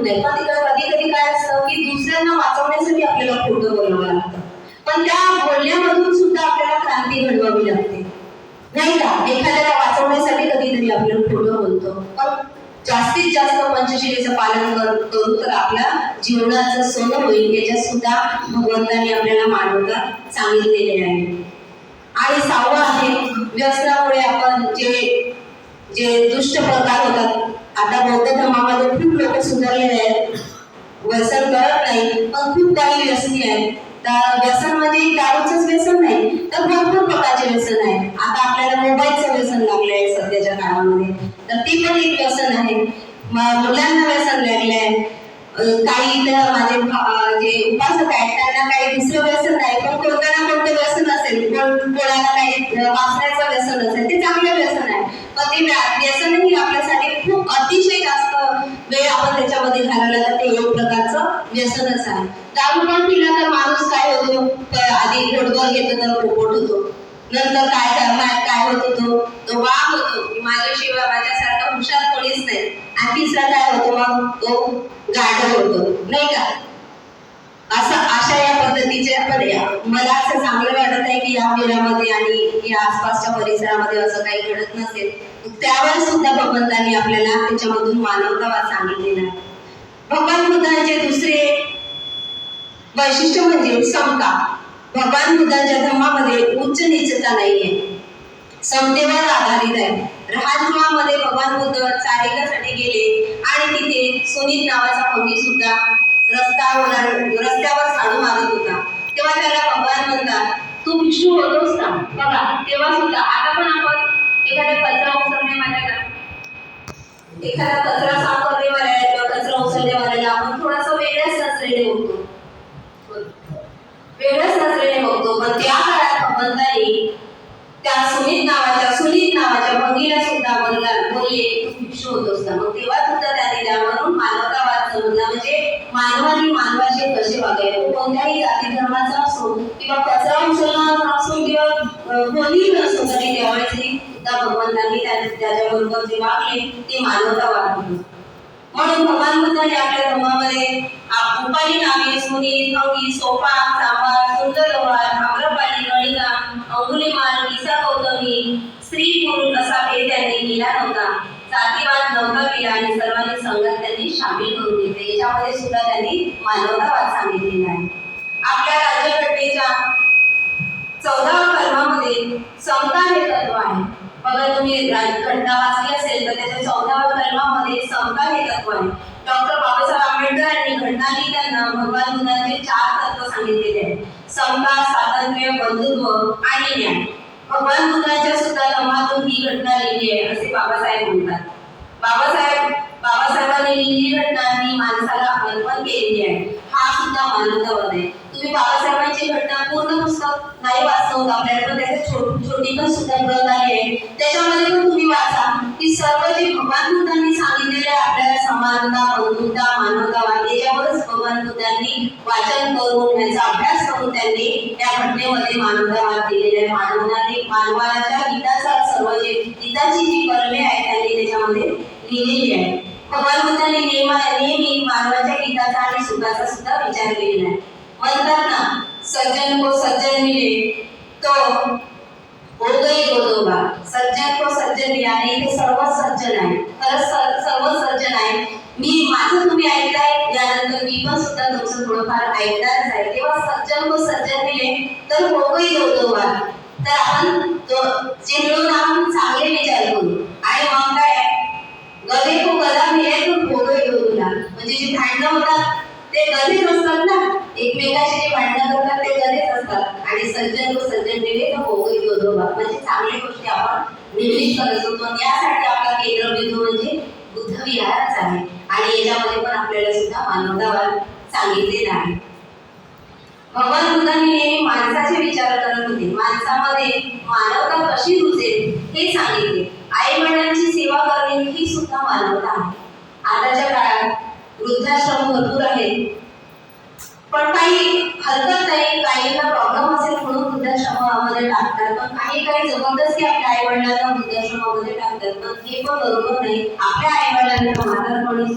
नाही, पण कधी कधी काय असतं की दुसऱ्यांना वाचवण्यासाठी आपल्याला खोटं बोलावं लागतं, पण त्या बोलण्यामधून सुद्धा आपल्याला क्रांती घडवावी लागते, नाही का? एखाद्याला वाचवण्यासाठी कधीतरी आपण खोटं बोलतो, पण जास्तीत जास्त पंचशिलेचं पालन करू तर आपल्या जीवनाचं सोनं होईल, याच्यात सुद्धा भगवंतांनी आपल्याला मानवता सांगितलेले आहे. आणि 6वं आहे व्यसनामुळे आपण जे जे दुष्ट प्रकार होतात. आता बौद्ध धर्मामध्ये खूप लोक सुधारलेले आहेत, व्यसन करत नाही, पण खूप काही व्यसनी आहेत. तर व्यसन म्हणजे दारूचंच व्यसन नाही, तर भरपूर प्रकारचे व्यसन आहे. आता आपल्याला मोबाईलचं व्यसन लागलं आहे सध्याच्या काळामध्ये, तर ती पण एक व्यसन आहे. मुलांना व्यसन लागले आहे. काही तर माझे जे उपासक आहेत त्यांना काही दुसरं व्यसन नाही, पण कोणतं ना कोणतं व्यसन असेल, कोणाला काही वाचण्याचं व्यसन असेल, ते चांगलं व्यसन आहे, पण ते व्यसनही आपल्यासाठी खूप अतिशय जास्त वेळ आपण त्याच्यामध्ये घालवला तर ते एक प्रकारचं व्यसनच आहे. दारू पण पिला तर माणूस काय होतो, आधी घोटभर घेतो तर पोपट होतो, नंतर काय होतो तो वाघ होतो, माझ्याशिवाय माझ्यासारखा हुशार कोणीच नाही, आणि तिसरा काय होतो मग तो गाढव होतो, नाही का? अशा या पद्धतीचे आपण मला असं चांगलं वाटत आहे की या वेळामध्ये आणि या आसपासच्या परिसरामध्ये असं काही घडत नसेल, त्यावर सुद्धा भगवंतांनी आपल्याला त्याच्यामधून मानवतावाद सांगितलेला आहे. भगवान बुद्धांचे दुसरे वैशिष्ट्य म्हणजे समता. भगवान बुद्धांच्या धर्मामध्ये उच्च नीचता नाहीये, समतेवर आधारित आहे. राजगृहामध्ये भगवान बुद्ध चारिकासाठी गेले आणि तिथे सुनीत नावाचा पंडित सुद्धा रस्त्यावर झाडू मारत होता, तेव्हा त्याला भगवान म्हणतात तू भिक्षू होतोस का? बघा तेव्हा सुद्धा आता पण आपण एखादा कचरा उचलण्यावाल्याला, एखादा कचरा साफ करण्यावाला किंवा कचरा उचलण्यावाल्याला आपण थोडासा वेगळ्याच नजरेने बघतो, पण त्या काळात भगवंतांनी त्या सुनीत नावाच्या भंगीला सुद्धा बोलले तू भिक्षू होतोस का? मग तेव्हा सुद्धा त्याने त्यावरून मानवतावाद समजला, म्हणजे मानवाने मानवाचे कसे वागावे, कोणत्याही जाती धर्माचा असो किंवा कचरा उचलणारा असो किंवा कोणीही नसो, तरी त्यावेळेस सुद्धा भगवंतांनी त्याच्याबरोबर जे वागले ते मानवतावाद होते. म्हणून भगवान बुद्धांनी आपल्या धर्मामध्ये उपाली नावे सुनीत, भंगी, सोपा, सांबार, सुंदरवार, आम्रपाली, गणिका, अंगुलीमाल, विसा, गौतमी, स्त्री पुरुष असा भेद त्यांनी केला नव्हता, जातीवाद नव्हता केला आणि सर्वांनी संघात त्यांनी सामील करून घेतले. याच्यामध्ये सुद्धा त्यांनी मानवतावाद सांगितलेला आहे. आपल्या राज्यघटनेच्या 14व्या कलमामध्ये समता हे तत्व आहे. बघा तुम्ही घटना वाचली असेल तर त्याच्या 14व्या कलमामध्ये समता हे तत्व आहे. डॉक्टर बाबासाहेब आंबेडकर यांनी घटना लिहिताना भगवान बुद्धांचे 4 तत्व सांगितलेले आहेत: समता, स्वातंत्र्य, बंधुत्व आणि न्याय. भगवान बुद्धांच्या सुद्धा धर्मातून ही घटना लिहिली आहे असे बाबासाहेब म्हणतात. बाबासाहेबांनी लिहिलेली घटना ही माणसाला अर्पण केलेली आहे. हा सुद्धा मानवतावाद आहे. तुम्ही बाबासाहेबांची घटना पूर्ण पुस्तक नाही वाचलं, आपल्याला त्याचे छोटी पण सुद्धा प्रत आली आहे, त्याच्यामध्ये पण तुम्ही वाचा की सर्व जे भगवान बुद्धांनी सांगितलेले आपल्याला समानता, बंधुता, मानवतावाद याच्यावरच भगवान बुद्धांनी वाचन करून याचा अभ्यास करून त्यांनी त्या घटनेमध्ये मानवतावाद दिलेला आहे. मानवाच्या हिताचा सर्व जे हिताची जी कर्मे आहेत त्यांनी त्याच्यामध्ये लिहिलेली आहे. भगवान बुद्धांनी नेहमी मानवाच्या हिताचा आणि सुखाचा सुद्धा विचार केलेला आहे. म्हणतात ना, सज्जन को सज्जन मिले तो हो गई दो दो बार. सज्जन को सज्जन मिले आणि इथे सर्व सज्जन आहे, खरंच सर्व सज्जन आहे. माझं तुम्ही ऐकताय, यानंतर मी पण सुद्धा तुमचं थोडंफार ऐकणारच आहे. तेव्हा सज्जन को सज्जन मिले तर हो गई दो दो बार. तर आपण जे मिळून आपण चांगले विचार करू आणि मग काय, गधे को गधा मिले तो हो गई दो दो बार. म्हणजे जे भांडणं होतात ते गधेच असतात ना, एकमेकांशी जे भांडणं करतात ते गधेच असतात. आणि सज्जन को सज्जन मिले तर हो गई दो दो बार, म्हणजे चांगल्या गोष्टी आपण नेहमीच करत होतो. यासाठी आपला केंद्रबिंदू म्हणजे बुद्ध विहारच आहे आणि याच्यामध्ये पण आपल्याला सुद्धा मानवतावाद सांगितलेला आहे. भगवान बुद्धांनी नेहमी माणसाचे विचार करत होते, माणसामध्ये मानवता कशी रुजेल हे सांगितले. आई वडिलांची सेवा करणे ही सुद्धा मानवता आहे. आताच्या काळात वृद्धाश्रम भरपूर आहेत, पण काही हरकत नाही, काहींना प्रॉब्लेम असेल म्हणून वृद्धाश्रमामध्ये टाकतात, पण काही जबरदस्ती आपल्या आई वडिलांना वृद्धाश्रमामध्ये टाकतात, पण हे पण बरोबर नाही. आपल्या आई वडिलांना म्हातारपणी